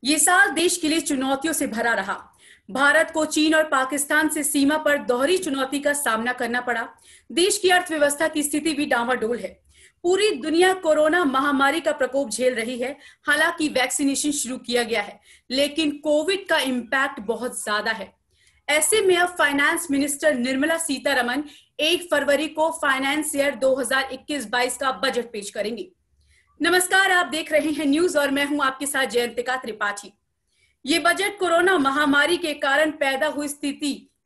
ये साल देश के लिए चुनौतियों से भरा रहा। भारत को चीन और पाकिस्तान से सीमा पर दोहरी चुनौती का सामना करना पड़ा। देश की अर्थव्यवस्था की स्थिति भी डामाडोल है। पूरी दुनिया कोरोना महामारी का प्रकोप झेल रही है। हालांकि वैक्सीनेशन शुरू किया गया है, लेकिन कोविड का इम्पैक्ट बहुत ज्यादा है। ऐसे में अब फाइनेंस मिनिस्टर निर्मला सीतारमण 1 फरवरी को फाइनेंस ईयर 2021-22 का बजट पेश करेंगी। नमस्कार, आप देख रहे हैं न्यूज और मैं हूं आपके साथ जयंतिका त्रिपाठी। ये बजट कोरोना महामारी के कारण पैदा हुई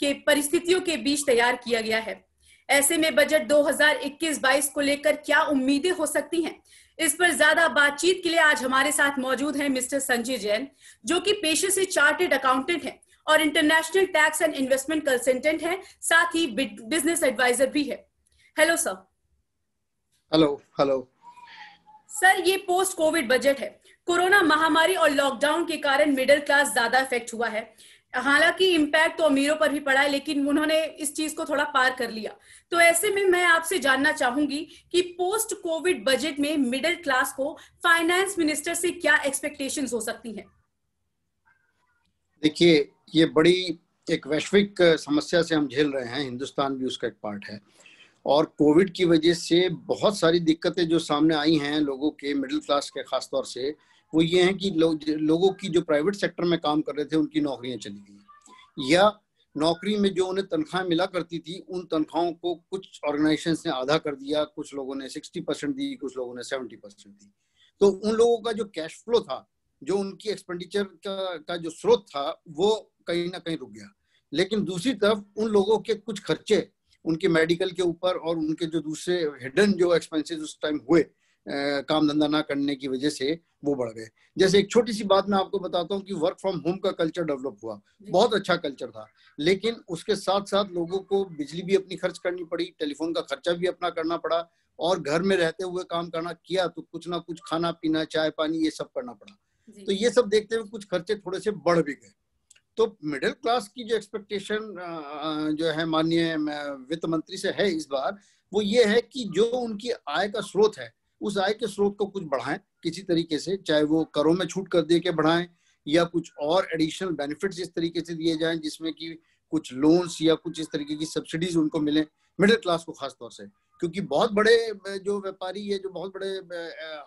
परिस्थितियों के बीच तैयार किया गया है। ऐसे में बजट 2021-22 को लेकर क्या उम्मीदें हो सकती हैं? इस पर ज्यादा बातचीत के लिए आज हमारे साथ मौजूद हैं मिस्टर संजय जैन, जो कि पेशे से चार्टेड अकाउंटेंट हैं और international tax and investment consultant हैं, साथ ही बिजनेस एडवाइजर भी है। Hello sir. हेलो सर, ये पोस्ट कोविड बजट है। कोरोना महामारी और लॉकडाउन के कारण मिडिल क्लास ज्यादा इफेक्ट हुआ है। हालांकि इम्पैक्ट तो अमीरों पर भी पड़ा है, लेकिन उन्होंने इस चीज को थोड़ा पार कर लिया। तो ऐसे में मैं आपसे जानना चाहूंगी कि पोस्ट कोविड बजट में मिडिल क्लास को फाइनेंस मिनिस्टर से क्या एक्सपेक्टेशंस हो सकती हैं? देखिए, ये बड़ी एक वैश्विक समस्या से हम झेल रहे हैं। हिंदुस्तान भी उसका एक पार्ट है और कोविड की वजह से बहुत सारी दिक्कतें जो सामने आई हैं लोगों के, मिडिल क्लास के खास तौर से, वो ये हैं कि लोगों की जो प्राइवेट सेक्टर में काम कर रहे थे उनकी नौकरियां चली गई, या नौकरी में जो उन्हें तनख्वाह मिला करती थी उन तनख्वाहों को कुछ ऑर्गेनाइजेशन ने आधा कर दिया, कुछ लोगों ने 60% दी, कुछ लोगों ने 70% दी। तो उन लोगों का जो कैश फ्लो था, जो उनकी एक्सपेंडिचर का जो स्रोत था, वो कहीं ना कहीं रुक गया। लेकिन दूसरी तरफ उन लोगों के कुछ खर्चे उनके मेडिकल के ऊपर और उनके जो दूसरे हिडन जो एक्सपेंसेस उस टाइम हुए काम धंधा ना करने की वजह से, वो बढ़ गए। जैसे एक छोटी सी बात मैं आपको बताता हूँ कि वर्क फ्रॉम होम का कल्चर डेवलप हुआ, बहुत अच्छा कल्चर था, लेकिन उसके साथ साथ लोगों को बिजली भी अपनी खर्च करनी पड़ी, टेलीफोन का खर्चा भी अपना करना पड़ा, और घर में रहते हुए काम करना किया तो कुछ ना कुछ खाना पीना, चाय पानी, ये सब करना पड़ा। तो ये सब देखते हुए कुछ खर्चे थोड़े से बढ़ भी गए। तो मिडिल क्लास की जो एक्सपेक्टेशन जो है माननीय वित्त मंत्री से है इस बार, वो ये है कि जो उनकी आय का स्रोत है, उस आय के स्रोत को कुछ बढ़ाएं किसी तरीके से, चाहे वो करों में छूट कर दे के बढ़ाएं या कुछ और एडिशनल बेनिफिट्स इस तरीके से दिए जाएं जिसमें कि कुछ लोन्स या कुछ इस तरीके की सब्सिडीज उनको मिले, मिडिल क्लास को खास तौर से। क्योंकि बहुत बड़े जो व्यापारी है, जो बहुत बड़े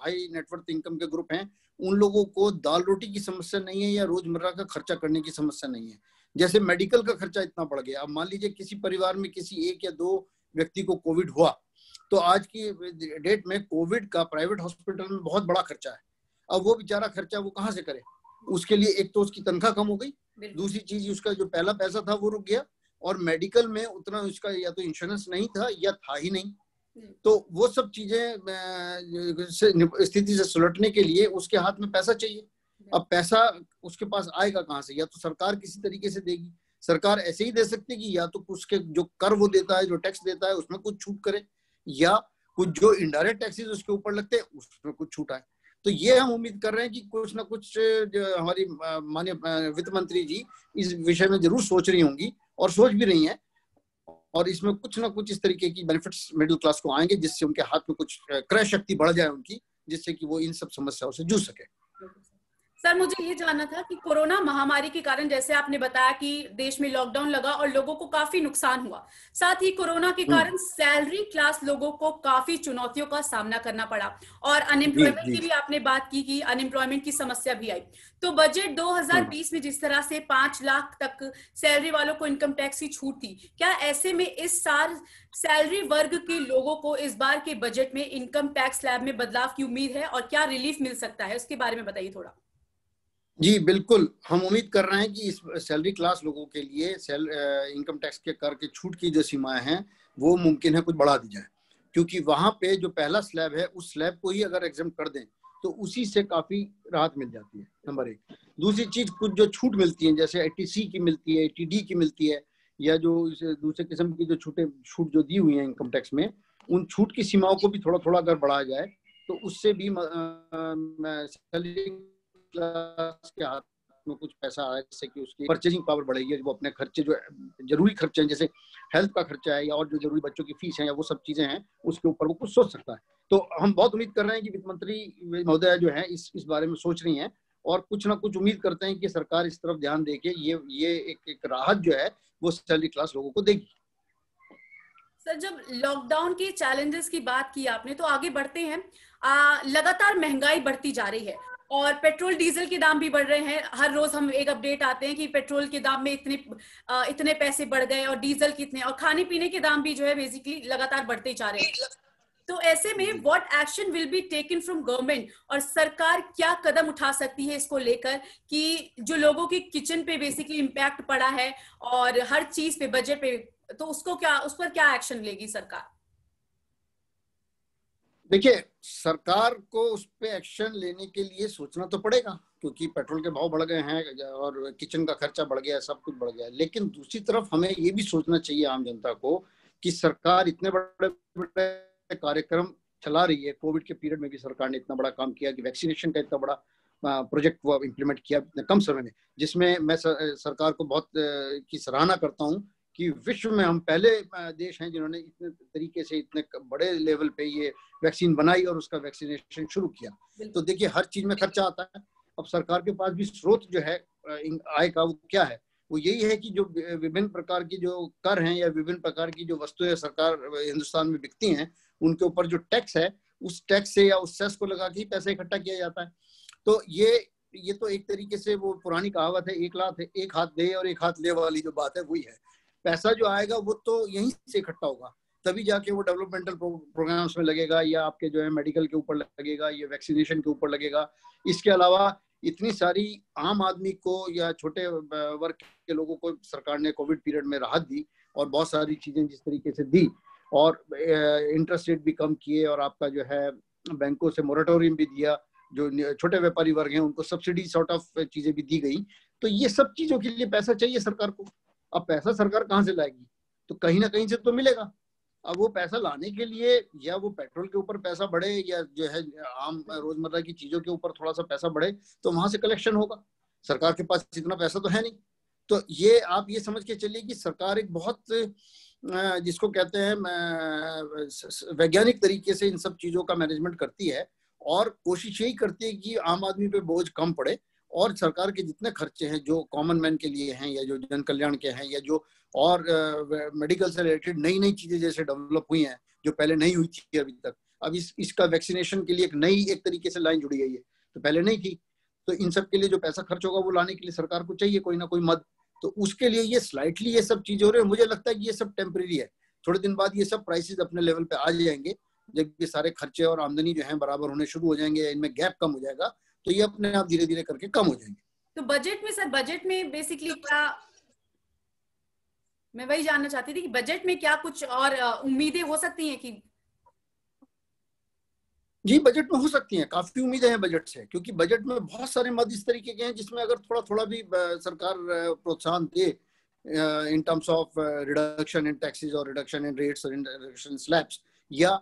हाई नेटवर्थ इनकम के ग्रुप हैं, उन लोगों को दाल रोटी की समस्या नहीं है या रोजमर्रा का खर्चा करने की समस्या नहीं है। जैसे मेडिकल का खर्चा इतना बढ़ गया, अब मान लीजिए किसी परिवार में किसी 1 या 2 व्यक्ति को कोविड हुआ, तो आज की डेट में कोविड का प्राइवेट हॉस्पिटल में बहुत बड़ा खर्चा है। अब वो बेचारा खर्चा वो कहाँ से करे? उसके लिए एक तो उसकी तनख्वाह कम हो गई, दूसरी चीज उसका जो पहला पैसा था वो रुक गया, और मेडिकल में उतना उसका या तो इंश्योरेंस नहीं था या था ही नहीं। तो वो सब चीजें स्थिति से सुलटने के लिए उसके हाथ में पैसा चाहिए। अब पैसा उसके पास आएगा कहाँ से? या तो सरकार किसी तरीके से देगी। सरकार ऐसे ही दे सकती है कि या तो उसके जो कर वो देता है, जो टैक्स देता है, उसमें कुछ छूट करे, या कुछ जो इनडायरेक्ट टैक्सेस उसके ऊपर लगते हैं उसमें कुछ छूट आए। तो ये हम उम्मीद कर रहे हैं कि कुछ ना कुछ जो हमारी माननीय वित्त मंत्री जी इस विषय में जरूर सोच रही होंगी और सोच भी रही हैं, और इसमें कुछ ना कुछ इस तरीके की बेनिफिट्स मिडिल क्लास को आएंगे जिससे उनके हाथ में कुछ क्रय शक्ति बढ़ जाए उनकी, जिससे कि वो इन सब समस्याओं से जूझ सके। सर, मुझे ये जानना था कि कोरोना महामारी के कारण, जैसे आपने बताया कि देश में लॉकडाउन लगा और लोगों को काफी नुकसान हुआ, साथ ही कोरोना के कारण सैलरी क्लास लोगों को काफी चुनौतियों का सामना करना पड़ा, और अनएम्प्लॉयमेंट की भी आपने बात की कि अनएम्प्लॉयमेंट की समस्या भी आई। तो बजट 2020 में जिस तरह से 5 लाख तक सैलरी वालों को इनकम टैक्स की छूट थी, क्या ऐसे में इस साल सैलरी वर्ग के लोगों को इस बार के बजट में इनकम टैक्स स्लैब में बदलाव की उम्मीद है, और क्या रिलीफ मिल सकता है? उसके बारे में बताइए थोड़ा। जी बिल्कुल, हम उम्मीद कर रहे हैं कि इस सैलरी क्लास लोगों के लिए इनकम टैक्स के कर के छूट की जो सीमाएं हैं वो मुमकिन है कुछ बढ़ा दी जाए, क्योंकि वहां पे जो पहला स्लैब है उस स्लैब को ही अगर एग्जाम कर दें तो उसी से काफी राहत मिल जाती है, नंबर 1। दूसरी चीज, कुछ जो छूट मिलती है जैसे 80C की मिलती है, 80D की मिलती है, या जो दूसरे किस्म की जो छूट जो दी हुई है इनकम टैक्स में, उन छूट की सीमाओं को भी थोड़ा थोड़ा अगर बढ़ाया जाए तो उससे भी सैलरी क्लास के हाथ में कुछ पैसा आए, जिससे कि उसकी परचेजिंग पावर बढ़ेगी, वो अपने खर्चे जो जरूरी खर्चे हैं जैसे हेल्थ का खर्चा है या और जो जरूरी बच्चों की फीस है या वो सब चीजें हैं उसके ऊपर वो कुछ सोच सकता है। तो हम बहुत उम्मीद कर रहे हैं कि वित्त मंत्री महोदया जो है इस बारे में सोच रही हैं और कुछ ना कुछ उम्मीद करते हैं कि सरकार इस तरफ ध्यान देके ये एक राहत जो है वो सैलरी क्लास लोगों को देगी। सर, जब लॉकडाउन के चैलेंजेस की बात की आपने, तो आगे बढ़ते हैं। लगातार महंगाई बढ़ती जा रही है और पेट्रोल डीजल के दाम भी बढ़ रहे हैं। हर रोज हम एक अपडेट आते हैं कि पेट्रोल के दाम में इतने पैसे बढ़ गए और डीजल कितने, और खाने पीने के दाम भी जो है बेसिकली लगातार बढ़ते जा रहे हैं। तो ऐसे में what action will be taken from government, और सरकार क्या कदम उठा सकती है इसको लेकर कि जो लोगों की किचन पे बेसिकली इम्पैक्ट पड़ा है और हर चीज पे, बजट पे, तो उस पर क्या एक्शन लेगी सरकार? देखिए, सरकार को उस पे एक्शन लेने के लिए सोचना तो पड़ेगा, क्योंकि पेट्रोल के भाव बढ़ गए हैं और किचन का खर्चा बढ़ गया है, सब कुछ बढ़ गया है। लेकिन दूसरी तरफ हमें ये भी सोचना चाहिए आम जनता को कि सरकार इतने बड़े बड़े कार्यक्रम चला रही है। कोविड के पीरियड में भी सरकार ने इतना बड़ा काम किया कि वैक्सीनेशन का इतना बड़ा प्रोजेक्ट वो इम्प्लीमेंट किया इतने कम समय में, जिसमें मैं सरकार को बहुत की सराहना करता हूँ कि विश्व में हम पहले देश हैं जिन्होंने इतने तरीके से इतने बड़े लेवल पे ये वैक्सीन बनाई और उसका वैक्सीनेशन शुरू किया। तो देखिए, हर चीज में खर्चा आता है। अब सरकार के पास भी स्रोत जो है आय का, वो क्या है? वो यही है कि जो विभिन्न प्रकार की जो कर हैं या विभिन्न प्रकार की जो वस्तुएं सरकार हिंदुस्तान में बिकती हैं, उनके ऊपर जो टैक्स है, उस टैक्स से या उस सेस को लगा के ही पैसा इकट्ठा किया जाता है। तो ये तो एक तरीके से वो पुरानी कहावत है, एक हाथ दे और एक हाथ ले वाली जो बात है वही है। पैसा जो आएगा वो तो यहीं से इकट्ठा होगा, तभी जाके वो डेवलपमेंटल प्रोग्राम्स में लगेगा, या आपके जो है मेडिकल के ऊपर लगेगा, या वैक्सीनेशन के ऊपर लगेगा। इसके अलावा इतनी सारी आम आदमी को या छोटे वर्ग के लोगों को सरकार ने कोविड पीरियड में राहत दी और बहुत सारी चीजें जिस तरीके से दी, और इंटरेस्ट रेट भी कम किए, और आपका जो है बैंकों से मोरेटोरियम भी दिया, जो छोटे व्यापारी वर्ग हैं उनको सब्सिडी सॉर्ट ऑफ चीजें भी दी गई। तो ये सब चीजों के लिए पैसा चाहिए सरकार को। अब पैसा सरकार कहाँ से लाएगी? तो कहीं ना कहीं से तो मिलेगा। अब वो पैसा लाने के लिए या वो पेट्रोल के ऊपर पैसा बढ़े या जो है आम रोजमर्रा की चीजों के ऊपर थोड़ा सा पैसा बढ़े, तो वहां से कलेक्शन होगा। सरकार के पास इतना पैसा तो है नहीं। तो ये आप ये समझ के चलिए कि सरकार एक बहुत जिसको कहते हैं वैज्ञानिक तरीके से इन सब चीजों का मैनेजमेंट करती है, और कोशिश यही करती है कि आम आदमी पे बोझ कम पड़े, और सरकार के जितने खर्चे हैं जो कॉमन मैन के लिए हैं या जो जन कल्याण के हैं, या जो और मेडिकल से रिलेटेड नई नई चीजें जैसे डेवलप हुई हैं जो पहले नहीं हुई थी अभी तक। अब इसका वैक्सीनेशन के लिए एक तरीके से लाइन जुड़ी गई है, तो पहले नहीं थी। तो इन सब के लिए जो पैसा खर्च होगा वो लाने के लिए सरकार को चाहिए कोई ना कोई मद। तो उसके लिए ये स्लाइटली ये सब चीजें हो रही है। मुझे लगता है कि ये सब टेम्परेरी है। थोड़े दिन बाद ये सब प्राइसेस अपने लेवल पे आ जाएंगे, जब ये सारे खर्चे और आमदनी जो है बराबर होने शुरू हो जाएंगे, इनमें गैप कम हो जाएगा, तो ये अपने आप धीरे धीरे करके कम हो जाएंगे। तो बजट में सर, बजट में बेसिकली क्या, मैं वही जानना चाहती थी कि बजट में क्या कुछ और उम्मीदें हो सकती हैं कि? जी, बजट में हो सकती हैं, काफी उम्मीदें हैं बजट से, क्योंकि बजट में बहुत सारे मद इस तरीके के हैं जिसमें अगर थोड़ा थोड़ा भी सरकार प्रोत्साहन दे in terms of reduction in taxes और रिडक्शन इन रेट्स और रिडक्शन स्लैब्स, या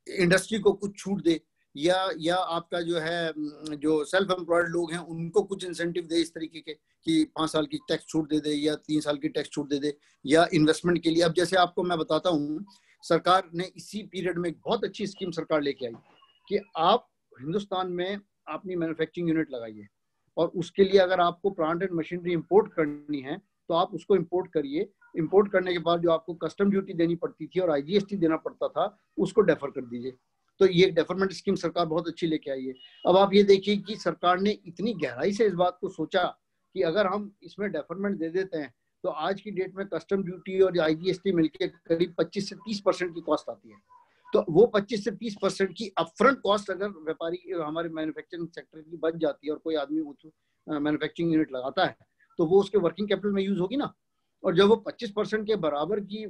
इंडस्ट्री को कुछ छूट दे, या आपका जो है जो सेल्फ एम्प्लॉयड लोग हैं उनको कुछ इंसेंटिव दे इस तरीके के कि 5 साल की टैक्स छूट दे दे या 3 साल की टैक्स छूट दे दे, या इन्वेस्टमेंट के लिए। अब जैसे आपको मैं बताता हूँ, सरकार ने इसी पीरियड में एक बहुत अच्छी स्कीम सरकार लेके आई कि आप हिंदुस्तान में अपनी मैन्युफैक्चरिंग यूनिट लगाइए, और उसके लिए अगर आपको प्लांट एंड मशीनरी इंपोर्ट करनी है तो आप उसको इंपोर्ट करिए। इंपोर्ट करने के बाद जो आपको कस्टम ड्यूटी देनी पड़ती थी और IGST देना पड़ता था, उसको डेफर कर दीजिए। तो ये डेफरमेंट स्कीम सरकार बहुत अच्छी लेके आई है। अब आप ये देखिए कि सरकार ने इतनी गहराई से इस बात को सोचा कि अगर हम इसमें डेफरमेंट दे देते हैं तो आज की डेट में कस्टम ड्यूटी और IGST मिलकर करीब 25 से 30% की कॉस्ट आती है। तो वो 25 से 30% की अपफ्रंट कॉस्ट अगर व्यापारी हमारे मैन्युफैक्चरिंग सेक्टर की बच जाती है और कोई आदमी मैन्युफैक्चरिंग यूनिट लगाता है, तो वो उसके वर्किंग कैपिटल में यूज होगी ना। और जब वो 25% के बराबर की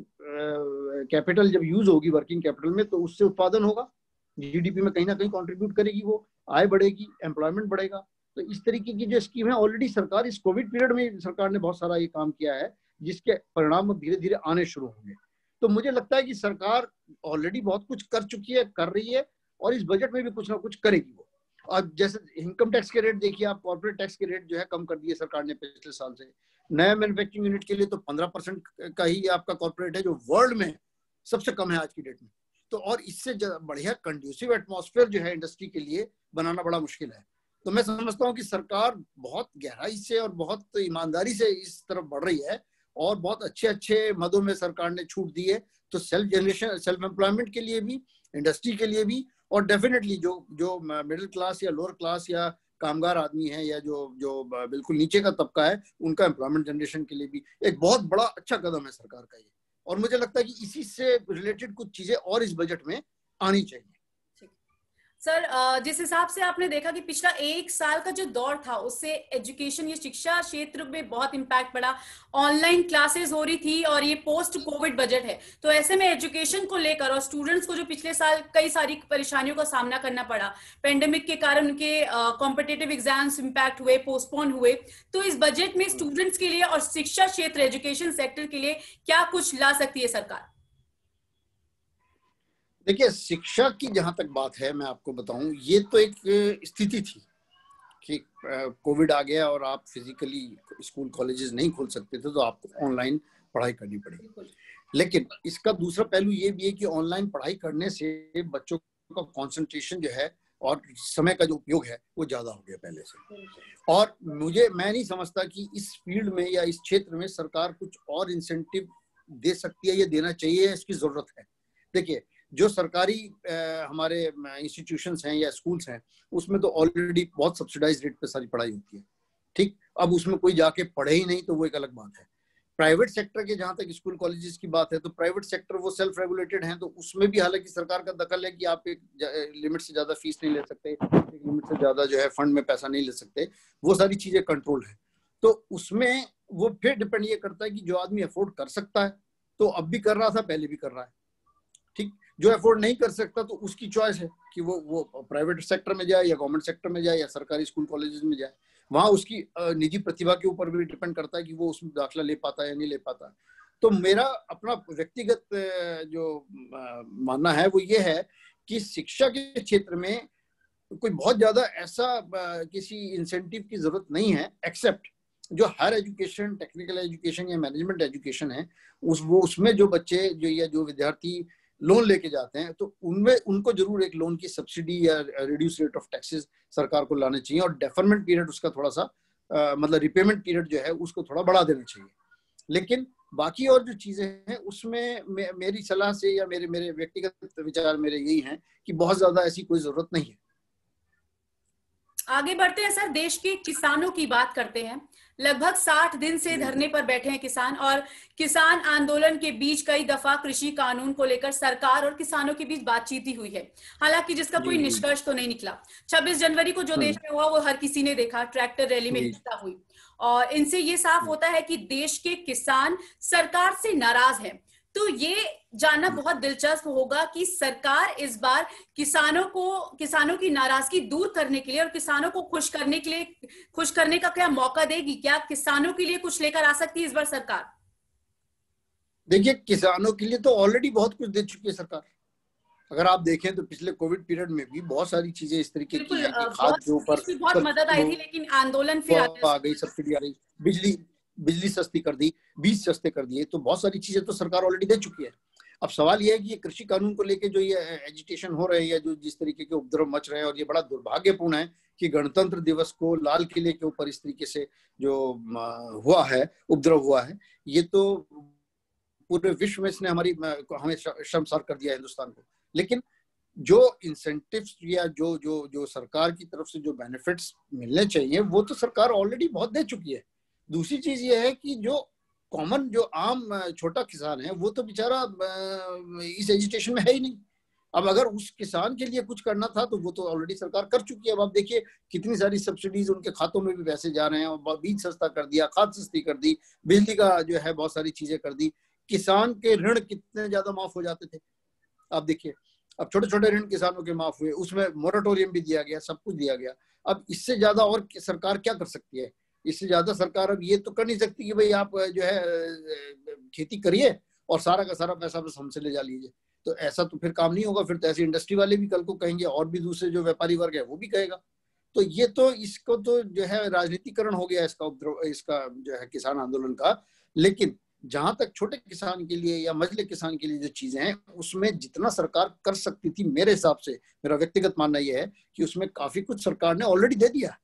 कैपिटल जब यूज होगी वर्किंग कैपिटल में, तो उससे उत्पादन होगा, GDP में कहीं ना कहीं कंट्रीब्यूट करेगी, वो आय बढ़ेगी, एम्प्लॉयमेंट बढ़ेगा। तो इस तरीके की जो स्कीम है, ऑलरेडी सरकार इस कोविड पीरियड में सरकार ने बहुत सारा ये काम किया है, जिसके परिणाम धीरे धीरे आने शुरू होंगे। तो मुझे लगता है कि सरकार ऑलरेडी बहुत कुछ कर चुकी है, कर रही है, और इस बजट में भी कुछ ना कुछ करेगी वो। और जैसे इनकम टैक्स के रेट देखिए आप, कॉर्पोरेट टैक्स के रेट जो है कम कर दिए सरकार ने पिछले साल से। नया मैन्युफैक्चरिंग यूनिट के लिए तो 15% का ही आपका कॉर्पोरेट है, जो वर्ल्ड में सबसे कम है आज की डेट में। तो और इससे बढ़िया कंड्यूसिव एटमॉस्फेयर जो है इंडस्ट्री के लिए बनाना बड़ा मुश्किल है। तो मैं समझता हूँ कि सरकार बहुत गहराई से और बहुत ईमानदारी से इस तरफ बढ़ रही है और बहुत अच्छे अच्छे मदों में सरकार ने छूट दी है। तो सेल्फ जनरेशन, सेल्फ एम्प्लॉयमेंट के लिए भी, इंडस्ट्री के लिए भी, और डेफिनेटली जो जो मिडिल क्लास या लोअर क्लास या कामगार आदमी है या जो जो बिल्कुल नीचे का तबका है, उनका एम्प्लॉयमेंट जनरेशन के लिए भी एक बहुत बड़ा अच्छा कदम है सरकार का ये। और मुझे लगता है कि इसी से रिलेटेड कुछ चीजें और इस बजट में आनी चाहिए। सर, जिस हिसाब से आपने देखा कि पिछला 1 साल का जो दौर था उससे एजुकेशन या शिक्षा क्षेत्र में बहुत इम्पैक्ट पड़ा, ऑनलाइन क्लासेस हो रही थी और ये पोस्ट कोविड बजट है, तो ऐसे में एजुकेशन को लेकर और स्टूडेंट्स को जो पिछले साल कई सारी परेशानियों का सामना करना पड़ा, पेंडेमिक के कारण उनके कॉम्पिटिटिव एग्जाम्स इम्पैक्ट हुए, पोस्टपोन हुए, तो इस बजट में स्टूडेंट्स के लिए और शिक्षा क्षेत्र, एजुकेशन सेक्टर के लिए क्या कुछ ला सकती है सरकार? देखिए, शिक्षा की जहां तक बात है, मैं आपको बताऊं, ये तो एक स्थिति थी कि कोविड आ गया और आप फिजिकली स्कूल कॉलेजेस नहीं खोल सकते थे, तो आपको ऑनलाइन पढ़ाई करनी पड़ी। लेकिन इसका दूसरा पहलू ये भी है कि ऑनलाइन पढ़ाई करने से बच्चों का कंसंट्रेशन जो है और समय का जो उपयोग है वो ज्यादा हो गया पहले से। और मैं नहीं समझता कि इस फील्ड में या इस क्षेत्र में सरकार कुछ और इंसेंटिव दे सकती है या देना चाहिए, इसकी जरूरत है। देखिए, जो सरकारी हमारे इंस्टीट्यूशंस हैं या स्कूल्स हैं, उसमें तो ऑलरेडी बहुत सब्सिडाइज रेट पे सारी पढ़ाई होती है, ठीक। अब उसमें कोई जाके पढ़े ही नहीं तो वो एक अलग बात है। प्राइवेट सेक्टर के जहां तक स्कूल कॉलेजेस की बात है, तो प्राइवेट सेक्टर वो सेल्फ रेगुलेटेड हैं, तो उसमें भी हालांकि सरकार का दखल है कि आप एक लिमिट से ज्यादा फीस नहीं ले सकते, एक लिमिट से ज्यादा जो है फंड में पैसा नहीं ले सकते, वो सारी चीजें कंट्रोल है। तो उसमें वो फिर डिपेंड ये करता है कि जो आदमी अफोर्ड कर सकता है, तो अब भी कर रहा था, पहले भी कर रहा है, ठीक। जो अफोर्ड नहीं कर सकता तो उसकी चॉइस है कि वो प्राइवेट सेक्टर में जाए या गवर्नमेंट सेक्टर में जाए या सरकारी स्कूल कॉलेजेस में जाए। वहां उसकी निजी प्रतिभा के ऊपर भी डिपेंड करता है कि वो उसमें दाखिला ले पाता है या नहीं ले पाता। तो मेरा अपना व्यक्तिगत जो मानना है वो ये है कि शिक्षा के क्षेत्र में कोई बहुत ज्यादा ऐसा किसी इंसेंटिव की जरूरत नहीं है, एक्सेप्ट जो हायर एजुकेशन, टेक्निकल एजुकेशन या मैनेजमेंट एजुकेशन है, उसमें जो बच्चे जो विद्यार्थी लोन लेके जाते हैं, तो उनमें उनको जरूर एक लोन की सब्सिडी या रिड्यूस रेट ऑफ टैक्सेस सरकार को लाने चाहिए, और डेफरमेंट पीरियड उसका थोड़ा सा मतलब रिपेमेंट पीरियड जो है उसको थोड़ा बढ़ा देना चाहिए। लेकिन बाकी और जो चीजें हैं उसमें मेरी सलाह से या मेरे व्यक्तिगत विचार मेरे यही हैं कि बहुत ज्यादा ऐसी कोई जरूरत नहीं है। आगे बढ़ते हैं सर, देश के किसानों की बात करते हैं। लगभग 60 दिन से धरने पर बैठे हैं किसान, और किसान आंदोलन के बीच कई दफा कृषि कानून को लेकर सरकार और किसानों के बीच बातचीत ही हुई है, हालांकि जिसका कोई निष्कर्ष तो नहीं निकला। 26 जनवरी को जो देश में हुआ वो हर किसी ने देखा, ट्रैक्टर रैली में हिंसा हुई, और इनसे ये साफ होता है कि देश के किसान सरकार से नाराज हैं। तो ये जानना बहुत दिलचस्प होगा कि सरकार इस बार किसानों की नाराजगी दूर करने के लिए और किसानों को खुश करने का क्या मौका देगी? क्या किसानों के लिए कुछ लेकर आ सकती है इस बार सरकार? देखिए, किसानों के लिए तो ऑलरेडी बहुत कुछ दे चुकी है सरकार। अगर आप देखें तो पिछले कोविड पीरियड में भी बहुत सारी चीजें इस तरीके की हैं कि खाद के ऊपर बहुत मदद आई थी, लेकिन आंदोलन फिर आ गई, सब्सिडी आ गई, बिजली सस्ती कर दी, बीज सस्ते कर दिए, तो बहुत सारी चीजें तो सरकार ऑलरेडी दे चुकी है। अब सवाल ये है कि ये कृषि कानून को लेके जो ये एजिटेशन हो रहे हैं या जो जिस तरीके के उपद्रव मच रहे हैं, और ये बड़ा दुर्भाग्यपूर्ण है कि गणतंत्र दिवस को लाल किले के ऊपर इस तरीके से जो हुआ है, उपद्रव हुआ है, ये तो पूरे विश्व में इसने हमें शर्मसार कर दिया हिंदुस्तान को। लेकिन जो इंसेंटिव्स या जो सरकार की तरफ से जो बेनिफिट्स मिलने चाहिए वो तो सरकार ऑलरेडी बहुत दे चुकी है। दूसरी चीज ये है कि जो कॉमन, जो आम छोटा किसान है, वो तो बेचारा इस एजिटेशन में है ही नहीं। अब अगर उस किसान के लिए कुछ करना था तो वो तो ऑलरेडी सरकार कर चुकी है। अब आप देखिए कितनी सारी सब्सिडीज उनके खातों में भी पैसे जा रहे हैं, और बीज सस्ता कर दिया, खाद सस्ती कर दी, बिजली का जो है बहुत सारी चीजें कर दी। किसान के ऋण कितने ज्यादा माफ हो जाते थे, आप देखिए अब छोटे छोटे ऋण किसानों के माफ हुए, उसमें मोरेटोरियम भी दिया गया, सब कुछ दिया गया। अब इससे ज्यादा और सरकार क्या कर सकती है? इससे ज्यादा सरकार अब ये तो कर नहीं सकती कि भाई आप जो है खेती करिए और सारा का सारा पैसा बस हमसे ले जा लीजिए। तो ऐसा तो फिर काम नहीं होगा। फिर तो ऐसे इंडस्ट्री वाले भी कल को कहेंगे, और भी दूसरे जो व्यापारी वर्ग है वो भी कहेगा। तो ये तो इसको तो जो है राजनीतिकरण हो गया इसका जो है किसान आंदोलन का। लेकिन जहां तक छोटे किसान के लिए या मझले किसान के लिए जो चीजें हैं, उसमें जितना सरकार कर सकती थी, मेरे हिसाब से, मेरा व्यक्तिगत मानना यह है कि उसमें काफी कुछ सरकार ने ऑलरेडी दे दिया,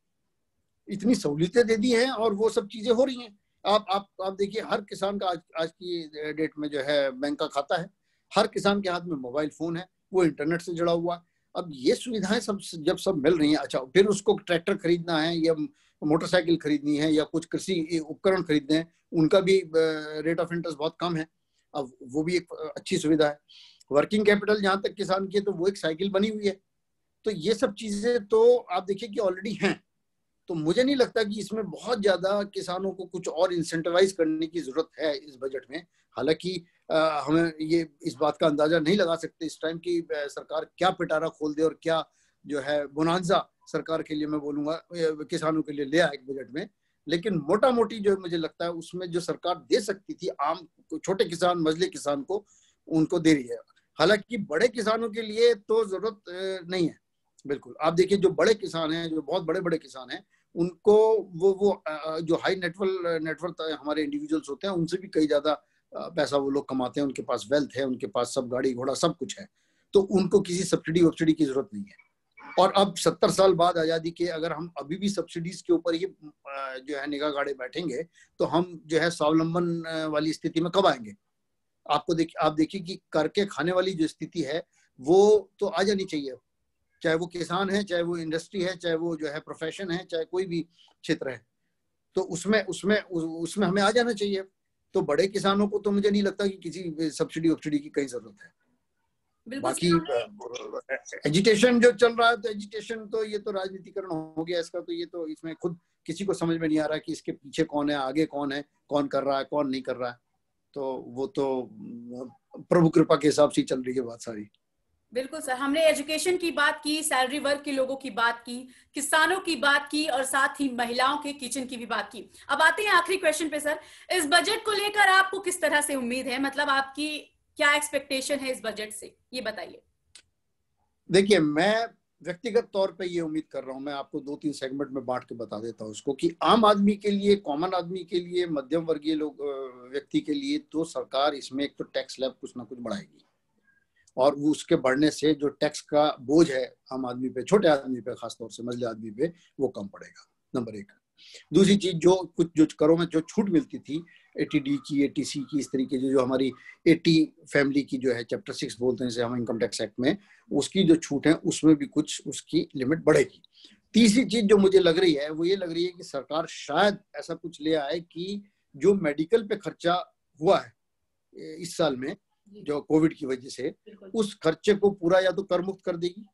इतनी सहूलियतें दे दी हैं और वो सब चीजें हो रही हैं। आप देखिए, हर किसान का आज की डेट में जो है बैंक का खाता है, हर किसान के हाथ में मोबाइल फोन है, वो इंटरनेट से जुड़ा हुआ है। अब ये सुविधाएं सब मिल रही हैं, अच्छा फिर उसको ट्रैक्टर खरीदना है या मोटरसाइकिल खरीदनी है या कुछ कृषि उपकरण खरीदने हैं, उनका भी रेट ऑफ इंटरेस्ट बहुत कम है। अब वो भी एक अच्छी सुविधा है। वर्किंग कैपिटल जहां तक किसान की है तो वो एक साइकिल बनी हुई है। तो ये सब चीजें तो आप देखिए कि ऑलरेडी हैं। तो मुझे नहीं लगता कि इसमें बहुत ज्यादा किसानों को कुछ और इंसेंटिवाइज करने की जरूरत है इस बजट में। हालांकि हमें ये इस बात का अंदाजा नहीं लगा सकते इस टाइम की सरकार क्या पिटारा खोल दे और क्या जो है बोनांजा सरकार के लिए, मैं बोलूंगा किसानों के लिए ले आए बजट में। लेकिन मोटा मोटी जो मुझे लगता है उसमें जो सरकार दे सकती थी आम छोटे किसान मझले किसान को, उनको दे रही है। हालांकि बड़े किसानों के लिए तो जरूरत नहीं है बिल्कुल। आप देखिए जो बड़े किसान हैं, जो बहुत बड़े बड़े किसान हैं, उनको वो जो हाई नेटवर्थ हमारे इंडिविजुअल्स होते हैं, उनसे भी कई ज्यादा पैसा वो लोग कमाते हैं, उनके पास वेल्थ है, उनके पास सब गाड़ी घोड़ा सब कुछ है, तो उनको किसी सब्सिडी वब्सिडी की जरूरत नहीं है। और अब 70 साल बाद आजादी के अगर हम अभी भी सब्सिडीज के ऊपर ही जो है निगाह गाड़े बैठेंगे तो हम जो है स्वावलंबन वाली स्थिति में कब आएंगे? आप देखिए कि करके खाने वाली जो स्थिति है वो तो आ जानी चाहिए, चाहे वो किसान है, चाहे वो इंडस्ट्री है, चाहे वो जो है प्रोफेशन है, चाहे कोई भी क्षेत्र है, तो उसमें हमें आ जाना चाहिए। तो बड़े किसानों को तो मुझे नहीं लगता कि किसी सब्सिडी वब्सिडी की कहीं जरूरत है। बाकी एजिटेशन जो चल रहा है, तो एजिटेशन तो ये तो राजनीतिकरण हो गया इसका, तो ये तो इसमें खुद किसी को समझ में नहीं आ रहा कि इसके पीछे कौन है, आगे कौन है, कौन कर रहा है, कौन नहीं कर रहा है। तो वो तो प्रभु कृपा के हिसाब से चल रही है बात सारी। बिल्कुल सर, हमने एजुकेशन की बात की, सैलरी वर्ग के लोगों की बात की, किसानों की बात की और साथ ही महिलाओं के किचन की भी बात की। अब आते हैं आखिरी क्वेश्चन पे सर, इस बजट को लेकर आपको किस तरह से उम्मीद है, मतलब आपकी क्या एक्सपेक्टेशन है इस बजट से, ये बताइए। देखिए, मैं व्यक्तिगत तौर पे ये उम्मीद कर रहा हूँ, मैं आपको 2-3 सेगमेंट में बांट के बता देता हूँ उसको, कि आम आदमी के लिए, कॉमन आदमी के लिए, मध्यम वर्गीय लोग व्यक्ति के लिए तो सरकार इसमें एक तो टैक्स स्लैब कुछ ना कुछ बढ़ाएगी, और वो उसके बढ़ने से जो टैक्स का बोझ है आम आदमी पे, छोटे आदमी पे, खासतौर से मझले आदमी पे, वो कम पड़ेगा, नंबर 1। दूसरी चीज, जो करों में जो छूट मिलती थी 80D की, 80C की, इस तरीके से जो हमारी 80 फैमिली की जो है चैप्टर 6 बोलते हैं हम इनकम टैक्स एक्ट में, उसकी जो छूट है उसमें भी कुछ उसकी लिमिट बढ़ेगी। तीसरी चीज जो मुझे लग रही है वो ये लग रही है कि सरकार शायद ऐसा कुछ ले आए कि जो मेडिकल पे खर्चा हुआ है इस साल में जो कोविड की वजह से, उस खर्चे को पूरा या तो कर मुक्त कर देगी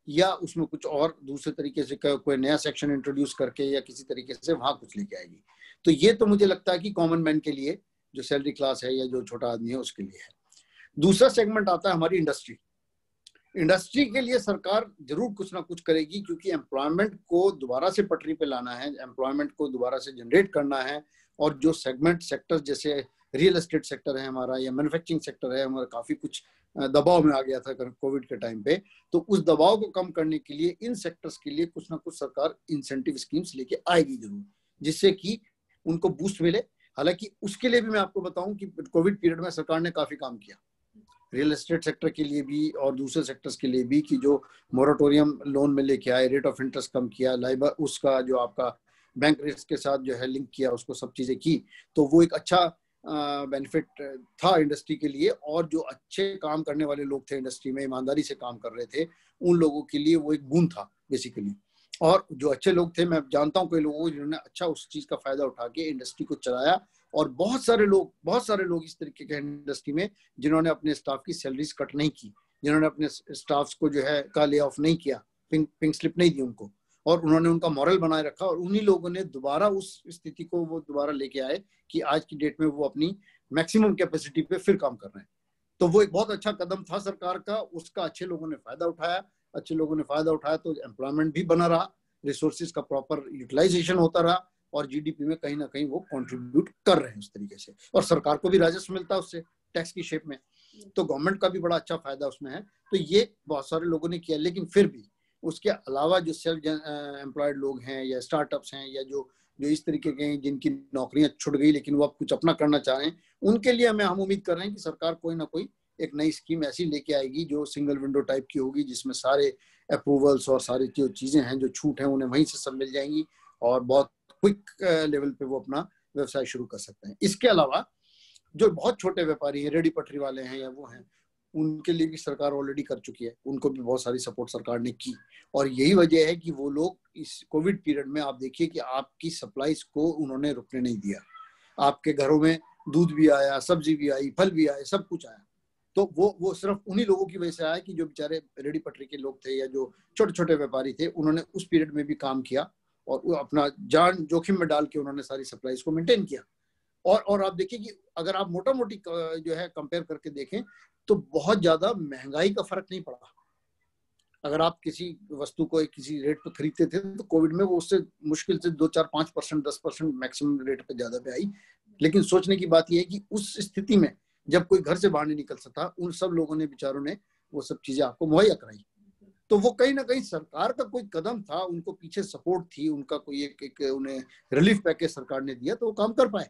या उसमें कुछ और दूसरे तरीके से कोई नया सेक्शन इंट्रोड्यूस करके या किसी तरीके से वहां कुछ लेके आएगी। तो ये तो मुझे लगता है कि कॉमन मैन के लिए, जो सैलरी क्लास है या जो छोटा आदमी है उसके लिए है। दूसरा सेगमेंट आता है हमारी इंडस्ट्री। इंडस्ट्री के लिए सरकार जरूर कुछ ना कुछ करेगी, क्योंकि एम्प्लॉयमेंट को दोबारा से पटरी पे लाना है, एम्प्लॉयमेंट को दोबारा से जनरेट करना है। और जो सेक्टर जैसे रियल एस्टेट सेक्टर है हमारा या मैन्युफैक्चरिंग सेक्टर है हमारा, काफी कुछ दबाव में आ गया था कोविड के टाइम पे, तो उस दबाव को कम करने के लिए इन सेक्टर्स के लिए कुछ ना कुछ सरकार इंसेंटिव स्कीम्स लेके आएगी जरूर, जिससे कि उनको बूस्ट मिले। हालांकि उसके लिए भी मैं आपको बताऊं कि कोविड पीरियड में सरकार ने काफी काम किया, रियल एस्टेट सेक्टर के लिए भी और दूसरे सेक्टर्स के लिए भी, कि जो मोरेटोरियम लोन में लेके आए, रेट ऑफ इंटरेस्ट कम किया, लाइबर उसका जो आपका बैंक रिस्क के साथ जो है लिंक किया, उसको सब चीजें की, तो वो एक अच्छा बेनिफिट था इंडस्ट्री के लिए। और जो अच्छे काम करने वाले लोग थे इंडस्ट्री में, ईमानदारी से काम कर रहे थे, उन लोगों के लिए वो एक बूंद था बेसिकली। और जो अच्छे लोग थे, मैं जानता हूँ कई लोगों को जिन्होंने अच्छा उस चीज का फायदा उठा के इंडस्ट्री को चलाया, और बहुत सारे लोग इस तरीके के इंडस्ट्री में जिन्होंने अपने स्टाफ की सैलरीज कट नहीं की, जिन्होंने अपने स्टाफ को जो है का ले ऑफ नहीं किया, पिंक स्लिप नहीं दी उनको, और उन्होंने उनका मॉरल बनाए रखा, और उन्हीं लोगों ने दोबारा उस स्थिति को वो दोबारा लेके आए कि आज की डेट में वो अपनी मैक्सिमम कैपेसिटी पे फिर काम कर रहे हैं। तो वो एक बहुत अच्छा कदम था सरकार का, उसका अच्छे लोगों ने फायदा उठाया, तो एम्प्लॉयमेंट भी बना रहा, रिसोर्सेज का प्रॉपर यूटिलाइजेशन होता रहा, और जीडीपी में कहीं ना कहीं वो कंट्रीब्यूट कर रहे हैं उस तरीके से, और सरकार को भी राजस्व मिलता है उससे टैक्स की शेप में, तो गवर्नमेंट का भी बड़ा अच्छा फायदा उसमें है। तो ये बहुत सारे लोगों ने किया, लेकिन फिर भी उसके अलावा जो सेल्फ एम्प्लॉयड लोग हैं या स्टार्टअप्स हैं या जो जो इस तरीके के हैं, जिनकी नौकरियां छूट गई लेकिन वो अब कुछ अपना करना चाह रहे हैं, उनके लिए हम उम्मीद कर रहे हैं कि सरकार कोई ना कोई एक नई स्कीम ऐसी लेके आएगी जो सिंगल विंडो टाइप की होगी, जिसमें सारे अप्रूवल्स और सारी जो चीजें हैं, जो छूट हैं, उन्हें वहीं से सब मिल जाएंगी और बहुत क्विक लेवल पे वो अपना व्यवसाय शुरू कर सकते हैं। इसके अलावा जो बहुत छोटे व्यापारी हैं, रेडी पटरी वाले हैं या वो हैं, उनके लिए भी सरकार ऑलरेडी कर चुकी है, उनको भी बहुत सारी सपोर्ट सरकार ने की। और यही वजह है कि वो लोग इस कोविड पीरियड में, आप देखिए कि आपकी सप्लाईज को उन्होंने रुकने नहीं दिया। आपके घरों में दूध भी आया, सब्जी भी आई, फल भी आए, सब कुछ आया। तो वो सिर्फ उन्हीं लोगों की वजह से आया कि जो बेचारे रेडी पटरी के लोग थे या जो छोटे छोटे व्यापारी थे, उन्होंने उस पीरियड में भी काम किया और वो अपना जान जोखिम में डाल के उन्होंने सारी सप्लाईज को मेंटेन किया। और आप देखिए कि अगर आप मोटा मोटी जो है कंपेयर करके देखें तो बहुत ज्यादा महंगाई का फर्क नहीं पड़ा। अगर आप किसी वस्तु को किसी रेट पे खरीदते थे तो कोविड में वो उससे मुश्किल से 2-4-5%, 10% मैक्सिमम रेट पे ज्यादा पे आई। लेकिन सोचने की बात यह है कि उस स्थिति में जब कोई घर से बाहर नहीं निकल सकता, उन सब लोगों ने, बेचारों ने वो सब चीजें आपको मुहैया कराई। तो वो कहीं ना कहीं सरकार का कोई कदम था, उनको पीछे सपोर्ट थी, उनका कोई एक उन्हें रिलीफ पैकेज सरकार ने दिया तो वो काम कर पाए।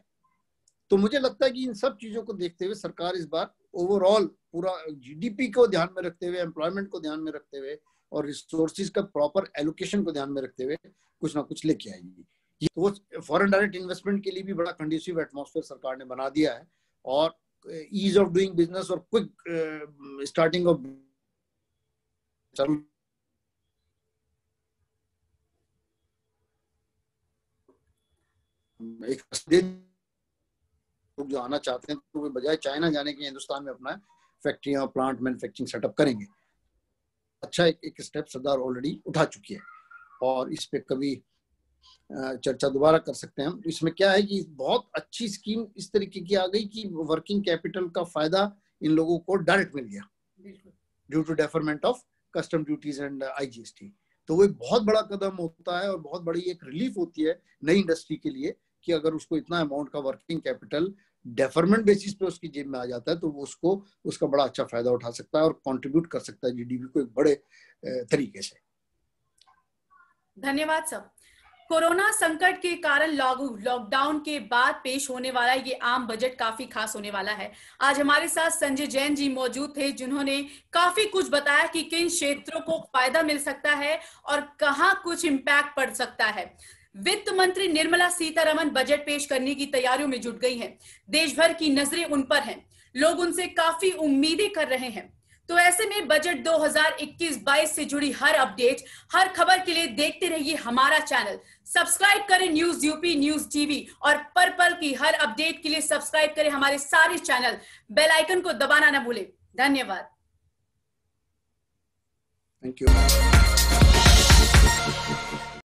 तो मुझे लगता है कि इन सब चीजों को देखते हुए सरकार इस बार ओवरऑल पूरा जीडीपी को ध्यान में रखते हुए, एम्प्लॉयमेंट को ध्यान में रखते हुए और रिसोर्सेज का प्रॉपर एलोकेशन को ध्यान में रखते हुए कुछ ना कुछ लेके आएगी। तो फॉरेन डायरेक्ट इन्वेस्टमेंट के लिए भी बड़ा कंडीसिव एटमॉस्फेयर सरकार ने बना दिया है और ईज ऑफ डूइंग बिजनेस और क्विक स्टार्टिंग ऑफ एक जो आना चाहते हैं तो वे बजाय चाइना जाने के हिंदुस्तान में अपना फैक्ट्रियां, प्लांट, मैन्युफैक्चरिंग सेटअप करेंगे। अच्छा एक स्टेप सरकार ऑलरेडी उठा चुकी है और इस पे कभी चर्चा दोबारा कर सकते हैं हम। इसमें क्या है कि बहुत अच्छी स्कीम इस तरीके की आ गई कि वर्किंग कैपिटल का फायदा इन लोगों को डायरेक्ट मिल गया due to deferment of custom duties and IGST। तो वो एक बहुत बड़ा कदम होता है और बहुत बड़ी एक रिलीफ होती है नई इंडस्ट्री के लिए कि अगर उसको इतना अमाउंट का वर्किंग कैपिटल डेफरमेंट बेसिस पे उसकी जेब में आ जाता है तो वो उसका बड़ा अच्छा फायदा उठा सकता है और कंट्रीब्यूट कर सकता है जीडीपी को एक बड़े तरीके से। धन्यवाद सर। कोरोना संकट के कारण लॉकडाउन के बाद पेश होने वाला ये आम बजट काफी खास होने वाला है। आज हमारे साथ संजय जैन जी मौजूद थे जिन्होंने काफी कुछ बताया कि किन क्षेत्रों को फायदा मिल सकता है और कहां कुछ इम्पैक्ट पड़ सकता है। वित्त मंत्री निर्मला सीतारमण बजट पेश करने की तैयारियों में जुट गई हैं। देश भर की नजरें उन पर हैं, लोग उनसे काफी उम्मीदें कर रहे हैं। तो ऐसे में बजट 2021-22 से जुड़ी हर अपडेट, हर खबर के लिए देखते रहिए हमारा चैनल। सब्सक्राइब करें न्यूज यूपी न्यूज टीवी और पल पल की हर अपडेट के लिए सब्सक्राइब करें हमारे सारे चैनल। बेल आइकन को दबाना ना भूलें। धन्यवाद। Thank you.